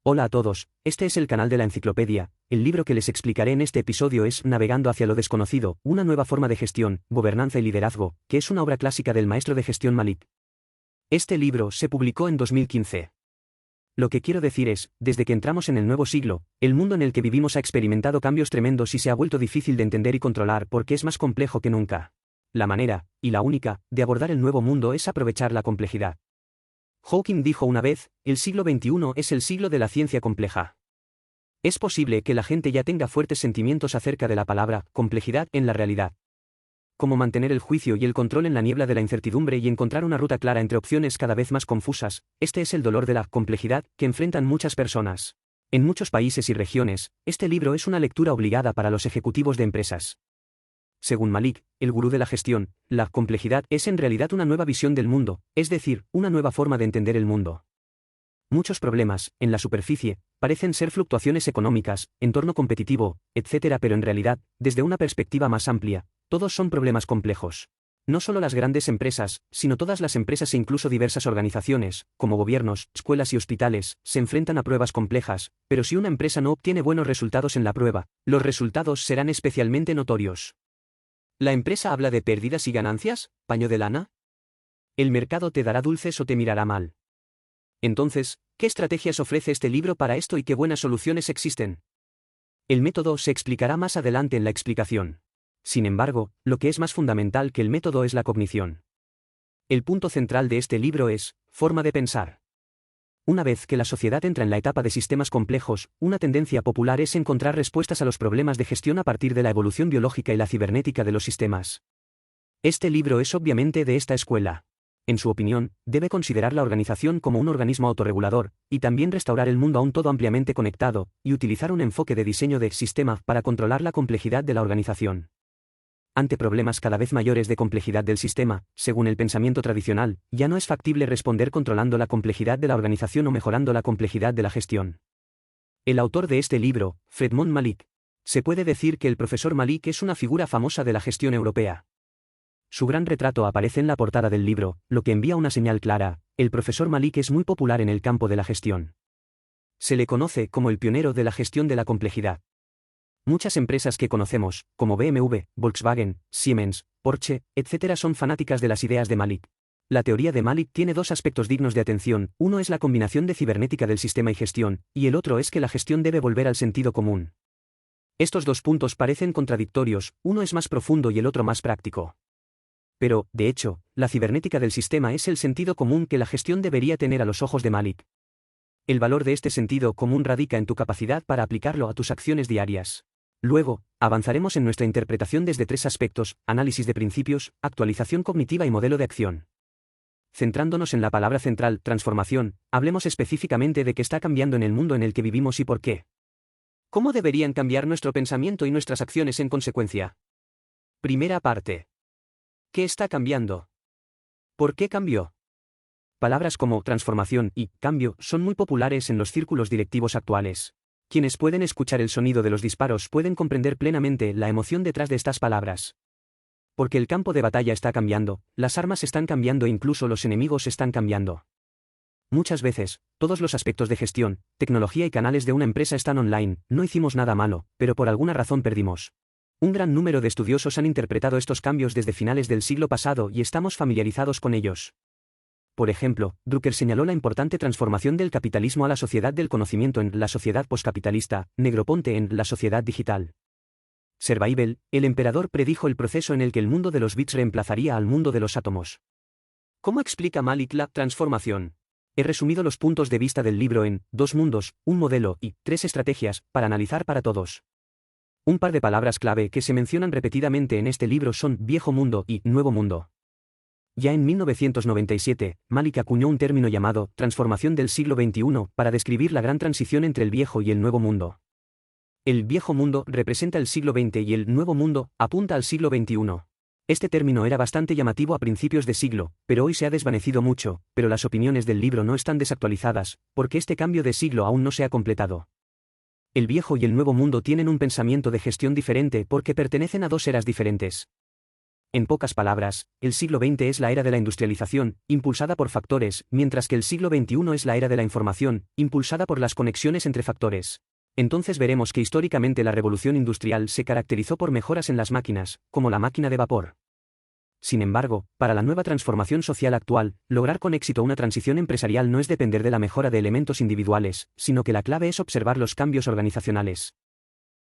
Hola a todos, este es el canal de la enciclopedia. El libro que les explicaré en este episodio es Navegando hacia lo desconocido, una nueva forma de gestión, gobernanza y liderazgo, que es una obra clásica del maestro de gestión Malik. Este libro se publicó en 2015. Lo que quiero decir es, desde que entramos en el nuevo siglo, el mundo en el que vivimos ha experimentado cambios tremendos y se ha vuelto difícil de entender y controlar porque es más complejo que nunca. La manera, y la única, de abordar el nuevo mundo es aprovechar la complejidad. Hawking dijo una vez, el siglo XXI es el siglo de la ciencia compleja. Es posible que la gente ya tenga fuertes sentimientos acerca de la palabra complejidad en la realidad. Cómo mantener el juicio y el control en la niebla de la incertidumbre y encontrar una ruta clara entre opciones cada vez más confusas, este es el dolor de la complejidad que enfrentan muchas personas. En muchos países y regiones, este libro es una lectura obligada para los ejecutivos de empresas. Según Malik, el gurú de la gestión, la complejidad es en realidad una nueva visión del mundo, es decir, una nueva forma de entender el mundo. Muchos problemas, en la superficie, parecen ser fluctuaciones económicas, entorno competitivo, etc., pero en realidad, desde una perspectiva más amplia, todos son problemas complejos. No solo las grandes empresas, sino todas las empresas e incluso diversas organizaciones, como gobiernos, escuelas y hospitales, se enfrentan a pruebas complejas, pero si una empresa no obtiene buenos resultados en la prueba, los resultados serán especialmente notorios. ¿La empresa habla de pérdidas y ganancias? ¿Paño de lana? ¿El mercado te dará dulces o te mirará mal? Entonces, ¿qué estrategias ofrece este libro para esto y qué buenas soluciones existen? El método se explicará más adelante en la explicación. Sin embargo, lo que es más fundamental que el método es la cognición. El punto central de este libro es, forma de pensar. Una vez que la sociedad entra en la etapa de sistemas complejos, una tendencia popular es encontrar respuestas a los problemas de gestión a partir de la evolución biológica y la cibernética de los sistemas. Este libro es obviamente de esta escuela. En su opinión, debe considerar la organización como un organismo autorregulador, y también restaurar el mundo a un todo ampliamente conectado, y utilizar un enfoque de diseño de sistema para controlar la complejidad de la organización. Ante problemas cada vez mayores de complejidad del sistema, según el pensamiento tradicional, ya no es factible responder controlando la complejidad de la organización o mejorando la complejidad de la gestión. El autor de este libro, Fredmond Malik. Se puede decir que el profesor Malik es una figura famosa de la gestión europea. Su gran retrato aparece en la portada del libro, lo que envía una señal clara: el profesor Malik es muy popular en el campo de la gestión. Se le conoce como el pionero de la gestión de la complejidad. Muchas empresas que conocemos, como BMW, Volkswagen, Siemens, Porsche, etc., son fanáticas de las ideas de Malik. La teoría de Malik tiene dos aspectos dignos de atención: uno es la combinación de cibernética del sistema y gestión, y el otro es que la gestión debe volver al sentido común. Estos dos puntos parecen contradictorios, uno es más profundo y el otro más práctico. Pero, de hecho, la cibernética del sistema es el sentido común que la gestión debería tener a los ojos de Malik. El valor de este sentido común radica en tu capacidad para aplicarlo a tus acciones diarias. Luego, avanzaremos en nuestra interpretación desde tres aspectos: análisis de principios, actualización cognitiva y modelo de acción. Centrándonos en la palabra central, transformación, hablemos específicamente de qué está cambiando en el mundo en el que vivimos y por qué. ¿Cómo deberían cambiar nuestro pensamiento y nuestras acciones en consecuencia? Primera parte. ¿Qué está cambiando? ¿Por qué cambió? Palabras como transformación y cambio son muy populares en los círculos directivos actuales. Quienes pueden escuchar el sonido de los disparos pueden comprender plenamente la emoción detrás de estas palabras. Porque el campo de batalla está cambiando, las armas están cambiando e incluso los enemigos están cambiando. Muchas veces, todos los aspectos de gestión, tecnología y canales de una empresa están online. No hicimos nada malo, pero por alguna razón perdimos. Un gran número de estudiosos han interpretado estos cambios desde finales del siglo pasado y estamos familiarizados con ellos. Por ejemplo, Drucker señaló la importante transformación del capitalismo a la sociedad del conocimiento en la sociedad postcapitalista, Negroponte en la sociedad digital. Servaibel, el emperador, predijo el proceso en el que el mundo de los bits reemplazaría al mundo de los átomos. ¿Cómo explica Malik la transformación? He resumido los puntos de vista del libro en 2 mundos, un modelo y 3 estrategias para analizar para todos. Un par de palabras clave que se mencionan repetidamente en este libro son viejo mundo y nuevo mundo. Ya en 1997, Malik acuñó un término llamado transformación del siglo XXI para describir la gran transición entre el viejo y el nuevo mundo. El viejo mundo representa el siglo XX y el nuevo mundo apunta al siglo XXI. Este término era bastante llamativo a principios de siglo, pero hoy se ha desvanecido mucho, pero las opiniones del libro no están desactualizadas, porque este cambio de siglo aún no se ha completado. El viejo y el nuevo mundo tienen un pensamiento de gestión diferente porque pertenecen a dos eras diferentes. En pocas palabras, el siglo XX es la era de la industrialización, impulsada por factores, mientras que el siglo XXI es la era de la información, impulsada por las conexiones entre factores. Entonces veremos que históricamente la revolución industrial se caracterizó por mejoras en las máquinas, como la máquina de vapor. Sin embargo, para la nueva transformación social actual, lograr con éxito una transición empresarial no es depender de la mejora de elementos individuales, sino que la clave es observar los cambios organizacionales.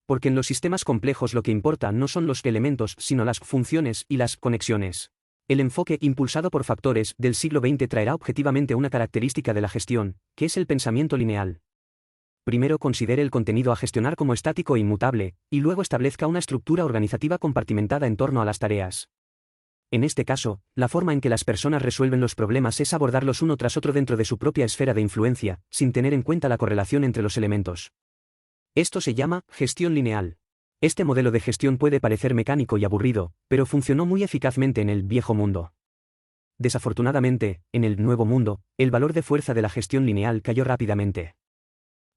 Porque en los sistemas complejos lo que importa no son los elementos sino las funciones y las conexiones. El enfoque impulsado por factores del siglo XX traerá objetivamente una característica de la gestión, que es el pensamiento lineal. Primero considere el contenido a gestionar como estático e inmutable, y luego establezca una estructura organizativa compartimentada en torno a las tareas. En este caso, la forma en que las personas resuelven los problemas es abordarlos uno tras otro dentro de su propia esfera de influencia, sin tener en cuenta la correlación entre los elementos. Esto se llama gestión lineal. Este modelo de gestión puede parecer mecánico y aburrido, pero funcionó muy eficazmente en el viejo mundo. Desafortunadamente, en el nuevo mundo, el valor de fuerza de la gestión lineal cayó rápidamente.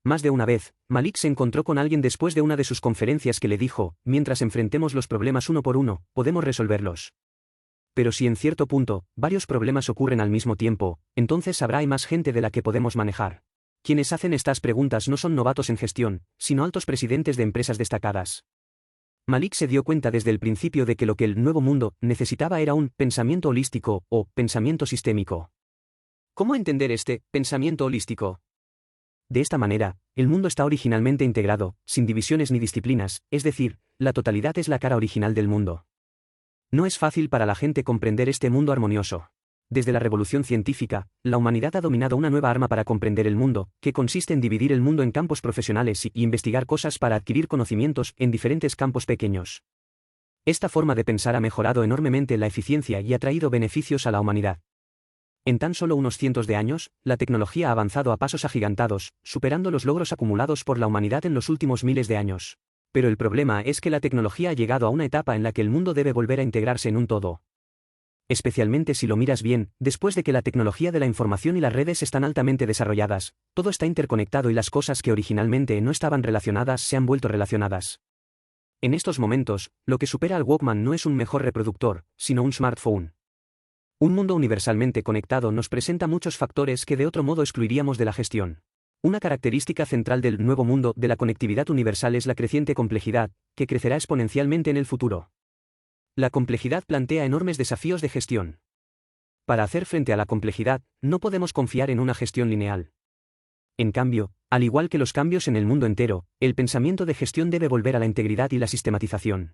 Más de una vez, Malik se encontró con alguien después de una de sus conferencias que le dijo, mientras enfrentemos los problemas uno por uno, podemos resolverlos. Pero si en cierto punto, varios problemas ocurren al mismo tiempo, entonces habrá más gente de la que podemos manejar. Quienes hacen estas preguntas no son novatos en gestión, sino altos presidentes de empresas destacadas. Malik se dio cuenta desde el principio de que lo que el nuevo mundo necesitaba era un pensamiento holístico o pensamiento sistémico. ¿Cómo entender este pensamiento holístico? De esta manera, el mundo está originalmente integrado, sin divisiones ni disciplinas, es decir, la totalidad es la cara original del mundo. No es fácil para la gente comprender este mundo armonioso. Desde la revolución científica, la humanidad ha dominado una nueva arma para comprender el mundo, que consiste en dividir el mundo en campos profesionales y investigar cosas para adquirir conocimientos en diferentes campos pequeños. Esta forma de pensar ha mejorado enormemente la eficiencia y ha traído beneficios a la humanidad. En tan solo unos cientos de años, la tecnología ha avanzado a pasos agigantados, superando los logros acumulados por la humanidad en los últimos miles de años. Pero el problema es que la tecnología ha llegado a una etapa en la que el mundo debe volver a integrarse en un todo. Especialmente si lo miras bien, después de que la tecnología de la información y las redes están altamente desarrolladas, todo está interconectado y las cosas que originalmente no estaban relacionadas se han vuelto relacionadas. En estos momentos, lo que supera al Walkman no es un mejor reproductor, sino un smartphone. Un mundo universalmente conectado nos presenta muchos factores que de otro modo excluiríamos de la gestión. Una característica central del nuevo mundo de la conectividad universal es la creciente complejidad, que crecerá exponencialmente en el futuro. La complejidad plantea enormes desafíos de gestión. Para hacer frente a la complejidad, no podemos confiar en una gestión lineal. En cambio, al igual que los cambios en el mundo entero, el pensamiento de gestión debe volver a la integridad y la sistematización.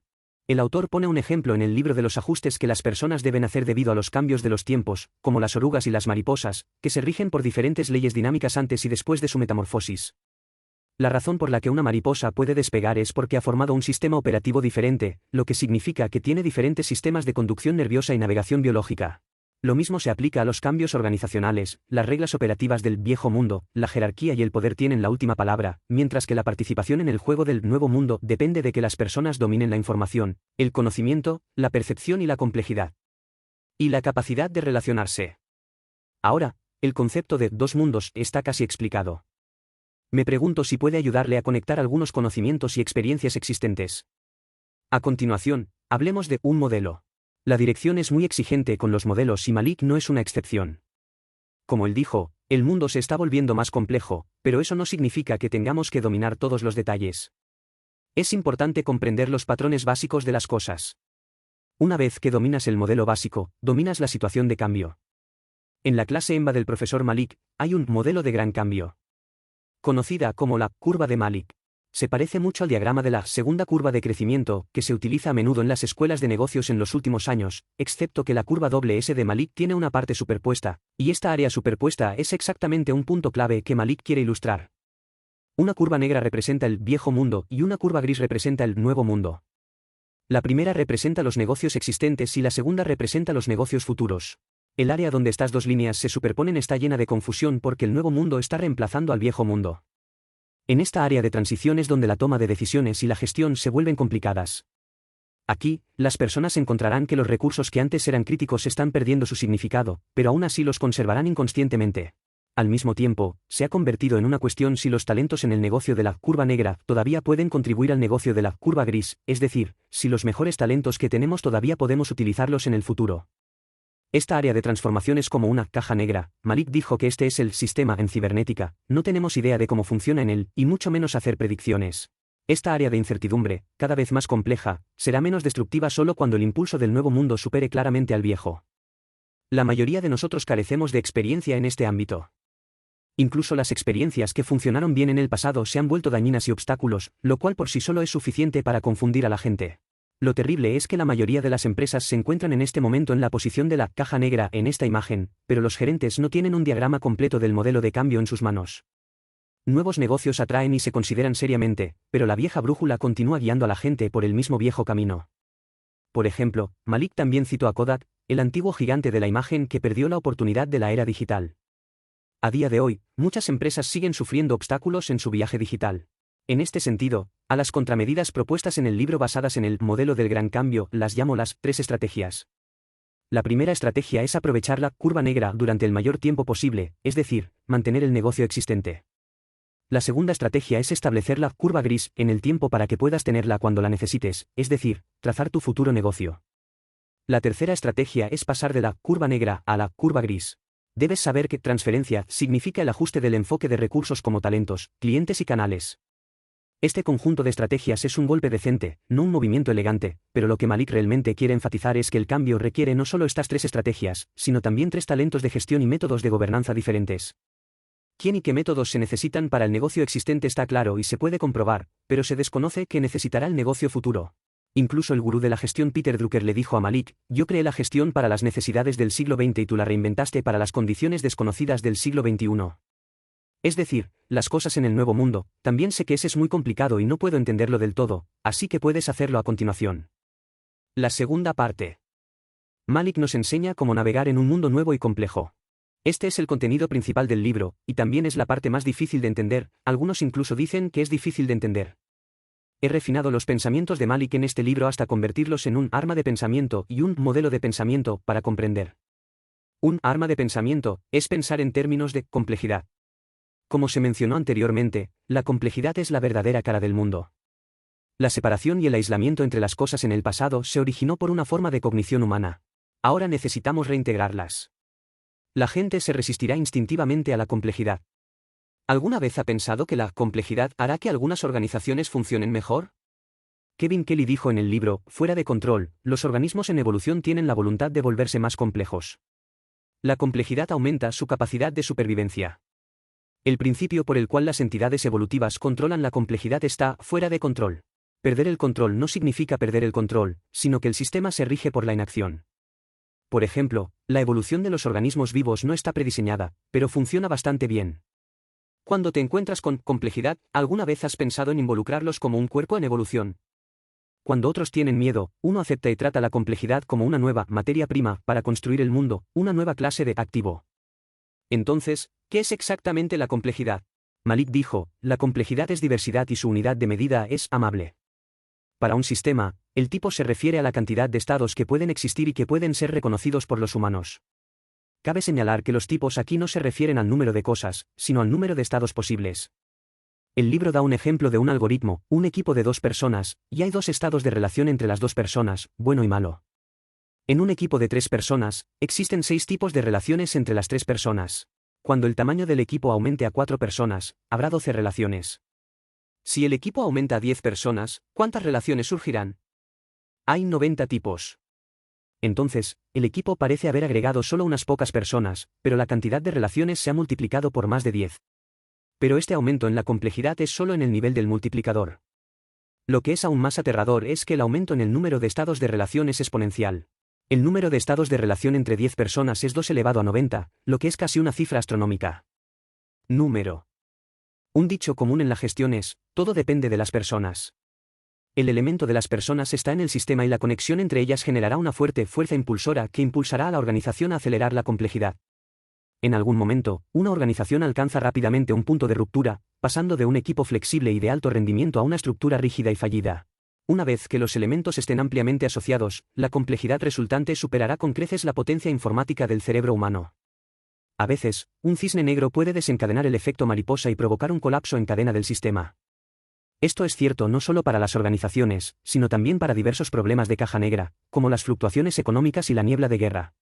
El autor pone un ejemplo en el libro de los ajustes que las personas deben hacer debido a los cambios de los tiempos, como las orugas y las mariposas, que se rigen por diferentes leyes dinámicas antes y después de su metamorfosis. La razón por la que una mariposa puede despegar es porque ha formado un sistema operativo diferente, lo que significa que tiene diferentes sistemas de conducción nerviosa y navegación biológica. Lo mismo se aplica a los cambios organizacionales, las reglas operativas del viejo mundo, la jerarquía y el poder tienen la última palabra, mientras que la participación en el juego del nuevo mundo depende de que las personas dominen la información, el conocimiento, la percepción y la complejidad. Y la capacidad de relacionarse. Ahora, el concepto de dos mundos está casi explicado. Me pregunto si puede ayudarle a conectar algunos conocimientos y experiencias existentes. A continuación, hablemos de un modelo. La dirección es muy exigente con los modelos y Malik no es una excepción. Como él dijo, el mundo se está volviendo más complejo, pero eso no significa que tengamos que dominar todos los detalles. Es importante comprender los patrones básicos de las cosas. Una vez que dominas el modelo básico, dominas la situación de cambio. En la clase EMBA del profesor Malik, hay un modelo de gran cambio, conocida como la curva de Malik. Se parece mucho al diagrama de la segunda curva de crecimiento, que se utiliza a menudo en las escuelas de negocios en los últimos años, excepto que la curva S de Malik tiene una parte superpuesta, y esta área superpuesta es exactamente un punto clave que Malik quiere ilustrar. Una curva negra representa el viejo mundo y una curva gris representa el nuevo mundo. La primera representa los negocios existentes y la segunda representa los negocios futuros. El área donde estas dos líneas se superponen está llena de confusión porque el nuevo mundo está reemplazando al viejo mundo. En esta área de transición es donde la toma de decisiones y la gestión se vuelven complicadas. Aquí, las personas encontrarán que los recursos que antes eran críticos están perdiendo su significado, pero aún así los conservarán inconscientemente. Al mismo tiempo, se ha convertido en una cuestión si los talentos en el negocio de la curva negra todavía pueden contribuir al negocio de la curva gris, es decir, si los mejores talentos que tenemos todavía podemos utilizarlos en el futuro. Esta área de transformación es como una caja negra. Malik dijo que este es el sistema en cibernética, no tenemos idea de cómo funciona en él, y mucho menos hacer predicciones. Esta área de incertidumbre, cada vez más compleja, será menos destructiva solo cuando el impulso del nuevo mundo supere claramente al viejo. La mayoría de nosotros carecemos de experiencia en este ámbito. Incluso las experiencias que funcionaron bien en el pasado se han vuelto dañinas y obstáculos, lo cual por sí solo es suficiente para confundir a la gente. Lo terrible es que la mayoría de las empresas se encuentran en este momento en la posición de la caja negra en esta imagen, pero los gerentes no tienen un diagrama completo del modelo de cambio en sus manos. Nuevos negocios atraen y se consideran seriamente, pero la vieja brújula continúa guiando a la gente por el mismo viejo camino. Por ejemplo, Malik también citó a Kodak, el antiguo gigante de la imagen que perdió la oportunidad de la era digital. A día de hoy, muchas empresas siguen sufriendo obstáculos en su viaje digital. En este sentido, a las contramedidas propuestas en el libro basadas en el modelo del gran cambio las llamo las 3 estrategias. La primera estrategia es aprovechar la curva negra durante el mayor tiempo posible, es decir, mantener el negocio existente. La segunda estrategia es establecer la curva gris en el tiempo para que puedas tenerla cuando la necesites, es decir, trazar tu futuro negocio. La tercera estrategia es pasar de la curva negra a la curva gris. Debes saber que transferencia significa el ajuste del enfoque de recursos como talentos, clientes y canales. Este conjunto de estrategias es un golpe decente, no un movimiento elegante, pero lo que Malik realmente quiere enfatizar es que el cambio requiere no solo estas 3 estrategias, sino también 3 talentos de gestión y métodos de gobernanza diferentes. ¿Quién y qué métodos se necesitan para el negocio existente está claro y se puede comprobar, pero se desconoce qué necesitará el negocio futuro? Incluso el gurú de la gestión Peter Drucker le dijo a Malik, yo creé la gestión para las necesidades del siglo XX y tú la reinventaste para las condiciones desconocidas del siglo XXI. Es decir, las cosas en el nuevo mundo, también sé que ese es muy complicado y no puedo entenderlo del todo, así que puedes hacerlo a continuación. La segunda parte. Malik nos enseña cómo navegar en un mundo nuevo y complejo. Este es el contenido principal del libro, y también es la parte más difícil de entender, algunos incluso dicen que es difícil de entender. He refinado los pensamientos de Malik en este libro hasta convertirlos en un arma de pensamiento y un modelo de pensamiento para comprender. Un arma de pensamiento es pensar en términos de complejidad. Como se mencionó anteriormente, la complejidad es la verdadera cara del mundo. La separación y el aislamiento entre las cosas en el pasado se originó por una forma de cognición humana. Ahora necesitamos reintegrarlas. La gente se resistirá instintivamente a la complejidad. ¿Alguna vez ha pensado que la complejidad hará que algunas organizaciones funcionen mejor? Kevin Kelly dijo en el libro, Fuera de control, los organismos en evolución tienen la voluntad de volverse más complejos. La complejidad aumenta su capacidad de supervivencia. El principio por el cual las entidades evolutivas controlan la complejidad está fuera de control. Perder el control no significa perder el control, sino que el sistema se rige por la inacción. Por ejemplo, la evolución de los organismos vivos no está prediseñada, pero funciona bastante bien. Cuando te encuentras con complejidad, ¿alguna vez has pensado en involucrarlos como un cuerpo en evolución? Cuando otros tienen miedo, uno acepta y trata la complejidad como una nueva materia prima para construir el mundo, una nueva clase de activo. Entonces, ¿qué es exactamente la complejidad? Malik dijo, la complejidad es diversidad y su unidad de medida es amable. Para un sistema, el tipo se refiere a la cantidad de estados que pueden existir y que pueden ser reconocidos por los humanos. Cabe señalar que los tipos aquí no se refieren al número de cosas, sino al número de estados posibles. El libro da un ejemplo de un algoritmo, un equipo de 2 personas, y hay 2 estados de relación entre las 2 personas, bueno y malo. En un equipo de 3 personas, existen 6 tipos de relaciones entre las 3 personas. Cuando el tamaño del equipo aumente a 4 personas, habrá 12 relaciones. Si el equipo aumenta a 10 personas, ¿cuántas relaciones surgirán? Hay 90 tipos. Entonces, el equipo parece haber agregado solo unas pocas personas, pero la cantidad de relaciones se ha multiplicado por más de 10. Pero este aumento en la complejidad es solo en el nivel del multiplicador. Lo que es aún más aterrador es que el aumento en el número de estados de relación es exponencial. El número de estados de relación entre 10 personas es 2 elevado a 90, lo que es casi una cifra astronómica. Número. Un dicho común en la gestión es, todo depende de las personas. El elemento de las personas está en el sistema y la conexión entre ellas generará una fuerte fuerza impulsora que impulsará a la organización a acelerar la complejidad. En algún momento, una organización alcanza rápidamente un punto de ruptura, pasando de un equipo flexible y de alto rendimiento a una estructura rígida y fallida. Una vez que los elementos estén ampliamente asociados, la complejidad resultante superará con creces la potencia informática del cerebro humano. A veces, un cisne negro puede desencadenar el efecto mariposa y provocar un colapso en cadena del sistema. Esto es cierto no solo para las organizaciones, sino también para diversos problemas de caja negra, como las fluctuaciones económicas y la niebla de guerra.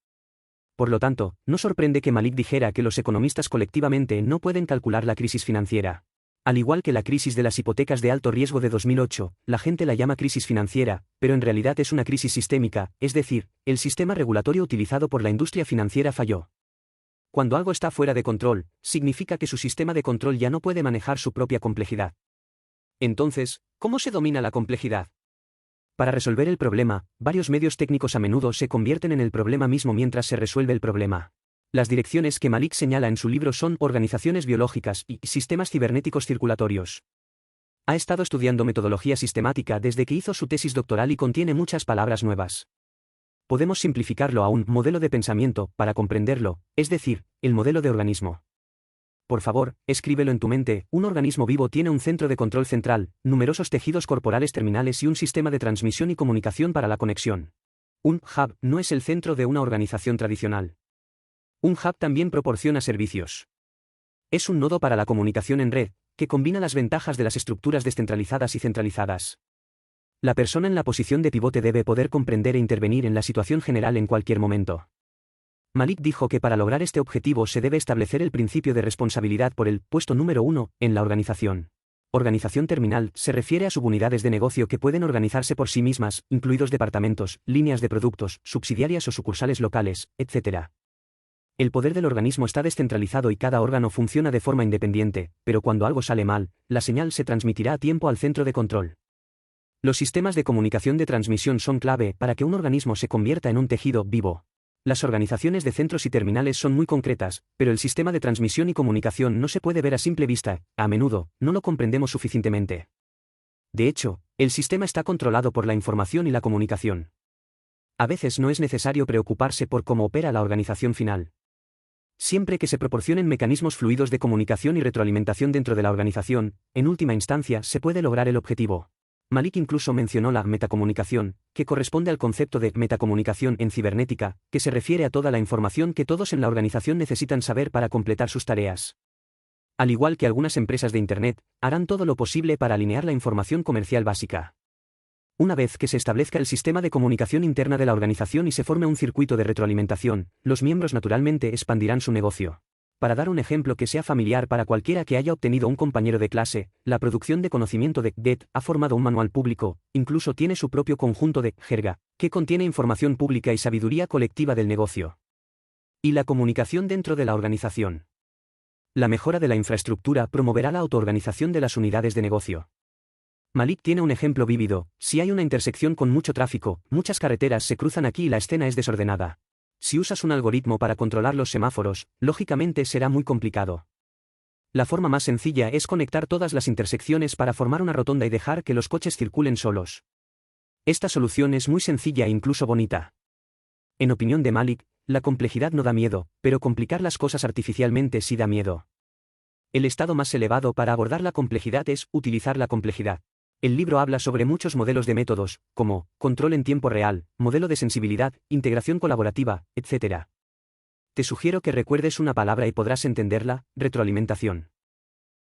Por lo tanto, no sorprende que Malik dijera que los economistas colectivamente no pueden calcular la crisis financiera. Al igual que la crisis de las hipotecas de alto riesgo de 2008, la gente la llama crisis financiera, pero en realidad es una crisis sistémica, es decir, el sistema regulatorio utilizado por la industria financiera falló. Cuando algo está fuera de control, significa que su sistema de control ya no puede manejar su propia complejidad. Entonces, ¿cómo se domina la complejidad? Para resolver el problema, varios medios técnicos a menudo se convierten en el problema mismo mientras se resuelve el problema. Las direcciones que Malik señala en su libro son organizaciones biológicas y sistemas cibernéticos circulatorios. Ha estado estudiando metodología sistemática desde que hizo su tesis doctoral y contiene muchas palabras nuevas. Podemos simplificarlo a un modelo de pensamiento para comprenderlo, es decir, el modelo de organismo. Por favor, escríbelo en tu mente: un organismo vivo tiene un centro de control central, numerosos tejidos corporales terminales y un sistema de transmisión y comunicación para la conexión. Un hub no es el centro de una organización tradicional. Un hub también proporciona servicios. Es un nodo para la comunicación en red, que combina las ventajas de las estructuras descentralizadas y centralizadas. La persona en la posición de pivote debe poder comprender e intervenir en la situación general en cualquier momento. Malik dijo que para lograr este objetivo se debe establecer el principio de responsabilidad por el puesto número 1 en la organización. Organización terminal se refiere a subunidades de negocio que pueden organizarse por sí mismas, incluidos departamentos, líneas de productos, subsidiarias o sucursales locales, etc. El poder del organismo está descentralizado y cada órgano funciona de forma independiente, pero cuando algo sale mal, la señal se transmitirá a tiempo al centro de control. Los sistemas de comunicación de transmisión son clave para que un organismo se convierta en un tejido vivo. Las organizaciones de centros y terminales son muy concretas, pero el sistema de transmisión y comunicación no se puede ver a simple vista, a menudo, no lo comprendemos suficientemente. De hecho, el sistema está controlado por la información y la comunicación. A veces no es necesario preocuparse por cómo opera la organización final. Siempre que se proporcionen mecanismos fluidos de comunicación y retroalimentación dentro de la organización, en última instancia se puede lograr el objetivo. Malik incluso mencionó la metacomunicación, que corresponde al concepto de metacomunicación en cibernética, que se refiere a toda la información que todos en la organización necesitan saber para completar sus tareas. Al igual que algunas empresas de Internet, harán todo lo posible para alinear la información comercial básica. Una vez que se establezca el sistema de comunicación interna de la organización y se forme un circuito de retroalimentación, los miembros naturalmente expandirán su negocio. Para dar un ejemplo que sea familiar para cualquiera que haya obtenido un compañero de clase, la producción de conocimiento de DET ha formado un manual público, incluso tiene su propio conjunto de jerga, que contiene información pública y sabiduría colectiva del negocio. Y la comunicación dentro de la organización. La mejora de la infraestructura promoverá la autoorganización de las unidades de negocio. Malik tiene un ejemplo vívido: si hay una intersección con mucho tráfico, muchas carreteras se cruzan aquí y la escena es desordenada. Si usas un algoritmo para controlar los semáforos, lógicamente será muy complicado. La forma más sencilla es conectar todas las intersecciones para formar una rotonda y dejar que los coches circulen solos. Esta solución es muy sencilla e incluso bonita. En opinión de Malik, la complejidad no da miedo, pero complicar las cosas artificialmente sí da miedo. El estado más elevado para abordar la complejidad es utilizar la complejidad. El libro habla sobre muchos modelos de métodos, como control en tiempo real, modelo de sensibilidad, integración colaborativa, etc. Te sugiero que recuerdes una palabra y podrás entenderla: retroalimentación.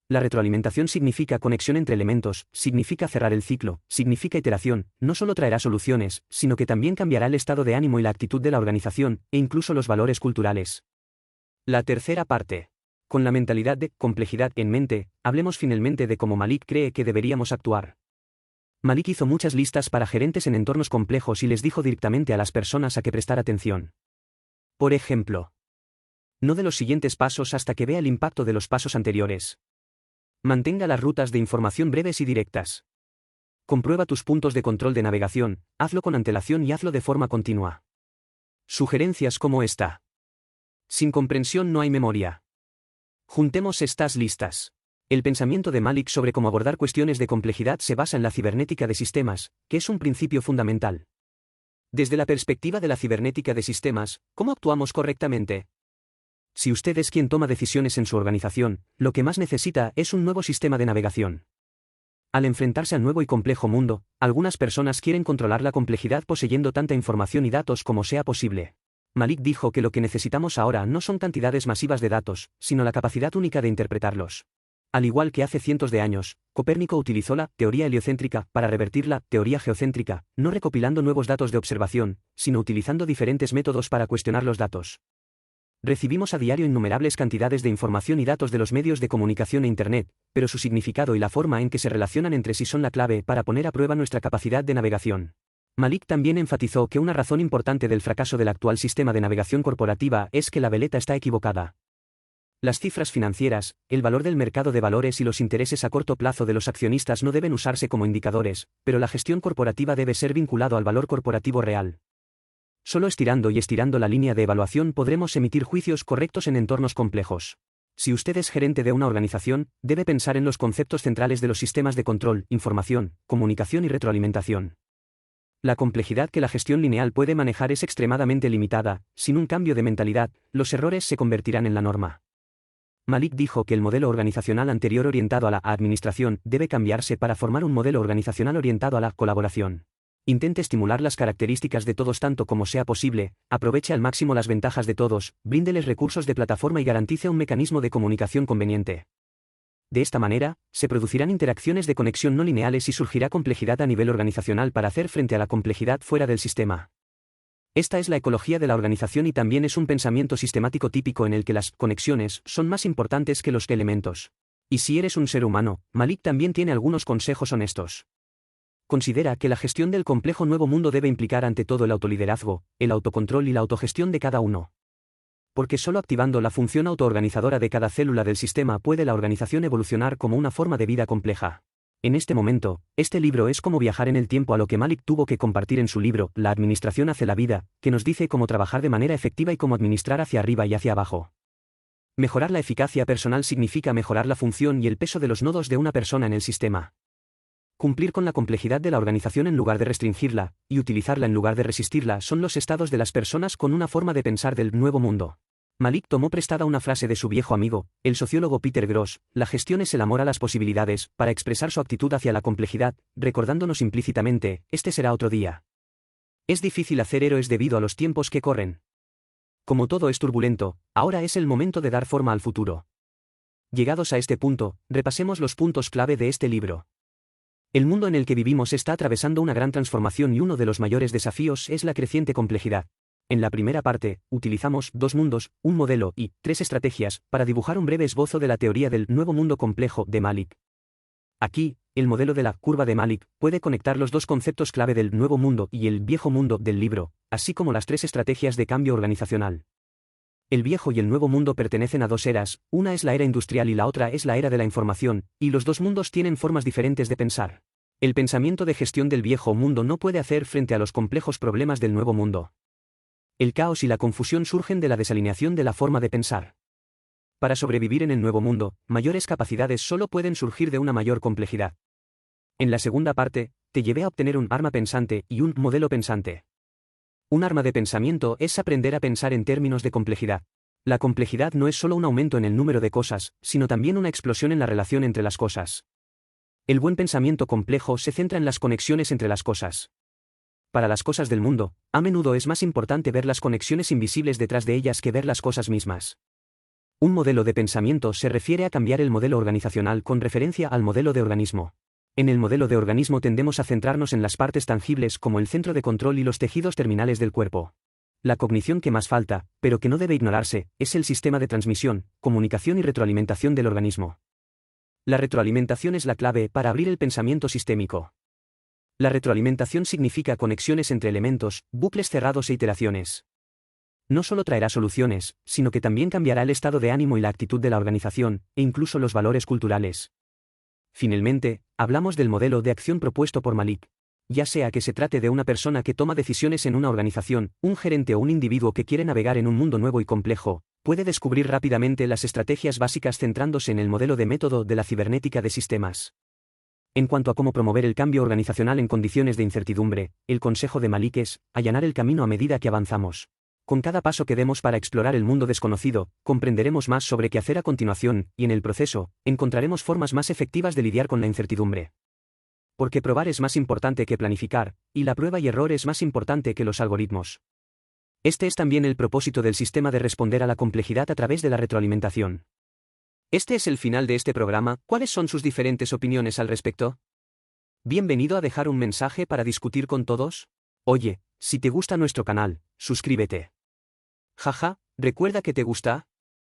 La retroalimentación significa conexión entre elementos, significa cerrar el ciclo, significa iteración, no solo traerá soluciones, sino que también cambiará el estado de ánimo y la actitud de la organización, e incluso los valores culturales. La tercera parte. Con la mentalidad de complejidad en mente, hablemos finalmente de cómo Malik cree que deberíamos actuar. Malik hizo muchas listas para gerentes en entornos complejos y les dijo directamente a las personas a que prestar atención. Por ejemplo, no dé los siguientes pasos hasta que vea el impacto de los pasos anteriores. Mantenga las rutas de información breves y directas. Comprueba tus puntos de control de navegación, hazlo con antelación y hazlo de forma continua. Sugerencias como esta. Sin comprensión no hay memoria. Juntemos estas listas. El pensamiento de Malik sobre cómo abordar cuestiones de complejidad se basa en la cibernética de sistemas, que es un principio fundamental. Desde la perspectiva de la cibernética de sistemas, ¿cómo actuamos correctamente? Si usted es quien toma decisiones en su organización, lo que más necesita es un nuevo sistema de navegación. Al enfrentarse al nuevo y complejo mundo, algunas personas quieren controlar la complejidad poseyendo tanta información y datos como sea posible. Malik dijo que lo que necesitamos ahora no son cantidades masivas de datos, sino la capacidad única de interpretarlos. Al igual que hace cientos de años, Copérnico utilizó la teoría heliocéntrica para revertir la teoría geocéntrica, no recopilando nuevos datos de observación, sino utilizando diferentes métodos para cuestionar los datos. Recibimos a diario innumerables cantidades de información y datos de los medios de comunicación e Internet, pero su significado y la forma en que se relacionan entre sí son la clave para poner a prueba nuestra capacidad de navegación. Malik también enfatizó que una razón importante del fracaso del actual sistema de navegación corporativa es que la veleta está equivocada. Las cifras financieras, el valor del mercado de valores y los intereses a corto plazo de los accionistas no deben usarse como indicadores, pero la gestión corporativa debe ser vinculado al valor corporativo real. Solo estirando y estirando la línea de evaluación podremos emitir juicios correctos en entornos complejos. Si usted es gerente de una organización, debe pensar en los conceptos centrales de los sistemas de control, información, comunicación y retroalimentación. La complejidad que la gestión lineal puede manejar es extremadamente limitada. Sin un cambio de mentalidad, los errores se convertirán en la norma. Malik dijo que el modelo organizacional anterior orientado a la administración debe cambiarse para formar un modelo organizacional orientado a la colaboración. Intente estimular las características de todos tanto como sea posible, aproveche al máximo las ventajas de todos, bríndeles recursos de plataforma y garantice un mecanismo de comunicación conveniente. De esta manera, se producirán interacciones de conexión no lineales y surgirá complejidad a nivel organizacional para hacer frente a la complejidad fuera del sistema. Esta es la ecología de la organización y también es un pensamiento sistemático típico en el que las conexiones son más importantes que los elementos. Y si eres un ser humano, Malik también tiene algunos consejos honestos. Considera que la gestión del complejo nuevo mundo debe implicar ante todo el autoliderazgo, el autocontrol y la autogestión de cada uno. Porque solo activando la función autoorganizadora de cada célula del sistema puede la organización evolucionar como una forma de vida compleja. En este momento, este libro es como viajar en el tiempo a lo que Malik tuvo que compartir en su libro, La administración hace la vida, que nos dice cómo trabajar de manera efectiva y cómo administrar hacia arriba y hacia abajo. Mejorar la eficacia personal significa mejorar la función y el peso de los nodos de una persona en el sistema. Cumplir con la complejidad de la organización en lugar de restringirla, y utilizarla en lugar de resistirla son los estados de las personas con una forma de pensar del nuevo mundo. Malik tomó prestada una frase de su viejo amigo, el sociólogo Peter Gross: la gestión es el amor a las posibilidades, para expresar su actitud hacia la complejidad, recordándonos implícitamente, este será otro día. Es difícil hacer héroes debido a los tiempos que corren. Como todo es turbulento, ahora es el momento de dar forma al futuro. Llegados a este punto, repasemos los puntos clave de este libro. El mundo en el que vivimos está atravesando una gran transformación y uno de los mayores desafíos es la creciente complejidad. En la primera parte, utilizamos 2 mundos, un modelo y 3 estrategias para dibujar un breve esbozo de la teoría del nuevo mundo complejo de Malik. Aquí, el modelo de la curva de Malik puede conectar los 2 conceptos clave del nuevo mundo y el viejo mundo del libro, así como las 3 estrategias de cambio organizacional. El viejo y el nuevo mundo pertenecen a 2 eras, una es la era industrial y la otra es la era de la información, y los 2 mundos tienen formas diferentes de pensar. El pensamiento de gestión del viejo mundo no puede hacer frente a los complejos problemas del nuevo mundo. El caos y la confusión surgen de la desalineación de la forma de pensar. Para sobrevivir en el nuevo mundo, mayores capacidades solo pueden surgir de una mayor complejidad. En la segunda parte, te llevé a obtener un arma pensante y un modelo pensante. Un arma de pensamiento es aprender a pensar en términos de complejidad. La complejidad no es solo un aumento en el número de cosas, sino también una explosión en la relación entre las cosas. El buen pensamiento complejo se centra en las conexiones entre las cosas. Para las cosas del mundo, a menudo es más importante ver las conexiones invisibles detrás de ellas que ver las cosas mismas. Un modelo de pensamiento se refiere a cambiar el modelo organizacional con referencia al modelo de organismo. En el modelo de organismo tendemos a centrarnos en las partes tangibles como el centro de control y los tejidos terminales del cuerpo. La cognición que más falta, pero que no debe ignorarse, es el sistema de transmisión, comunicación y retroalimentación del organismo. La retroalimentación es la clave para abrir el pensamiento sistémico. La retroalimentación significa conexiones entre elementos, bucles cerrados e iteraciones. No solo traerá soluciones, sino que también cambiará el estado de ánimo y la actitud de la organización, e incluso los valores culturales. Finalmente, hablamos del modelo de acción propuesto por Malik. Ya sea que se trate de una persona que toma decisiones en una organización, un gerente o un individuo que quiere navegar en un mundo nuevo y complejo, puede descubrir rápidamente las estrategias básicas centrándose en el modelo de método de la cibernética de sistemas. En cuanto a cómo promover el cambio organizacional en condiciones de incertidumbre, el consejo de Malik es allanar el camino a medida que avanzamos. Con cada paso que demos para explorar el mundo desconocido, comprenderemos más sobre qué hacer a continuación, y en el proceso, encontraremos formas más efectivas de lidiar con la incertidumbre. Porque probar es más importante que planificar, y la prueba y error es más importante que los algoritmos. Este es también el propósito del sistema de responder a la complejidad a través de la retroalimentación. Este es el final de este programa. ¿Cuáles son sus diferentes opiniones al respecto? Bienvenido a dejar un mensaje para discutir con todos. Oye, si te gusta nuestro canal, suscríbete. Jaja, recuerda que te gusta.